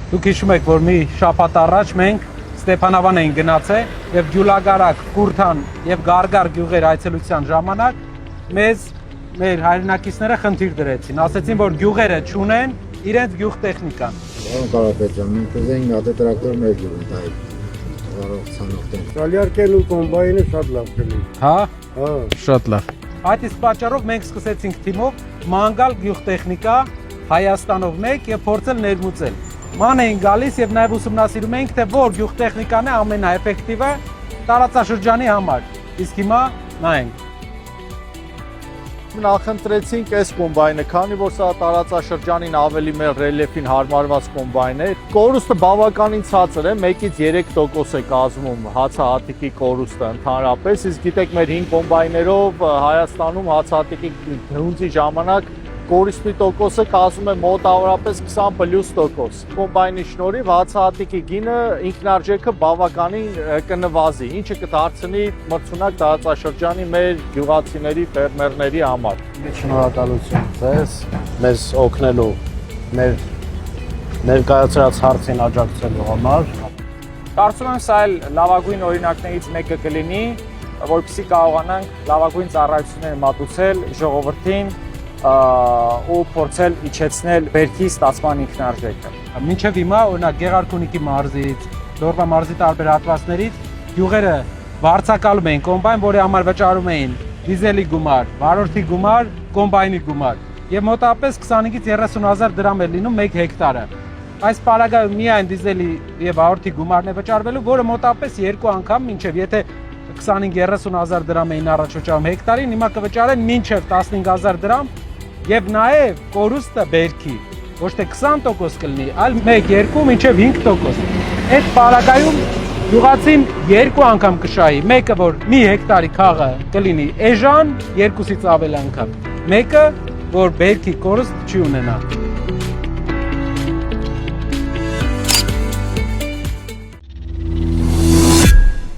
Դուք հիշում եք, որ մի շաբաթ առաջ մենք Ստեփանավան էին գնացել եւ Գյուլագարակ, Կուրթան եւ Գարգար գյուղեր այցելության ժամանակ մեզ մեր հայրենակիցները խնդիր դրեցին, ասեցին, որ գյուղերը չունեն իրենց գյուղ տեխնիկան։ Պարոն Կարապետյան, մենք կուզեինք հատե տրակտոր մեր գյուղին տալ վարողցանոթին։ Սալյարկեն ու կոմբայնը շատ լավ կլինի։ Հա։ Հա։ Շատ լավ։ Այդ իսկ պատճառով մենք սկսեցինք թիմով մանգալ գյուղ տեխնիկա Հայաստանով մեկ եւ փորձել ներմուծել։ Ման էին գալիս եւ նաեւ ուսումնասիրում էինք, թե որ գյուղ տեխնիկան է ամենաէֆեկտիվը տարածաշրջանի համար։ Իսկ հիմա նայենք։ Նախընտրեցինք այս կոմբայնը, քանի որ սա տարածաշրջանին ավելի մեր ռելիեֆին հարմարված կոմբայն է։ Կորուստը բավականին ցածր է, 1-ից 3% է կազմում հացահատիկի կորուստը ընդհանրապես, իսկ գիտեք մեր 5 կոմբայներով Հայաստանում հացահատիկի հունձի ժամանակ կորուստի տոկոսը կազմում է մոտավորապես 20+%։ Կոմբայնի շնորհիվ հացահատիկի գինը ինքնարժեքը բավականին կնվազի, ինչը կդարձնի մրցունակ տարածաշրջանի մեր գյուղացիների, ֆերմերների համար։ Շնորհակալություն ձեզ, մեզ օգնելու, մեր ներկայացրած հարցին աջակցելու համար։ Կարծում եմ սա էլ լավագույն օրինակներից մեկը կլինի, որպեսզի կարողանանք լավագույն ծառայություններ մատուցել ժողովրդին ու փորձել իջեցնել բերքի ստացման ինքնարժեքը։ Մինչև հիմա, օրինակ Գեղարքունիքի մարզից, Լոռվա մարզի տարբեր հատվածներից գյուղերը վարձակալում էին կոմբայն, որի համար վճարում էին դիզելի գումար, վարորդի գումար, կոմբայնի գումար, եւ մոտավորապես 25-ից 30,000 դրամ է լինում 1 հեկտարը։ Այս պարագայում միայն դիզելի եւ վարորդի գումարն է վճարվելու, որը մոտավորապես 2 անգամ, մինչև եթե 25-30,000 դրամ էին առաջ վճարում հեկտարին, հիմա կվճարեն մինչև 15,000 դրամ եւ նաեւ կորուստը բերքի ոչ թե 20% կլինի, այլ 1-2 մինչև 5%։ Այդ պարագայում գյուղացին 2 անգամ կշահի, մեկը որ մի հեկտարի քաղը կլինի էժան, 2-ից ավել անգամ, մեկը որ բերքի կորուստ չի ունենա։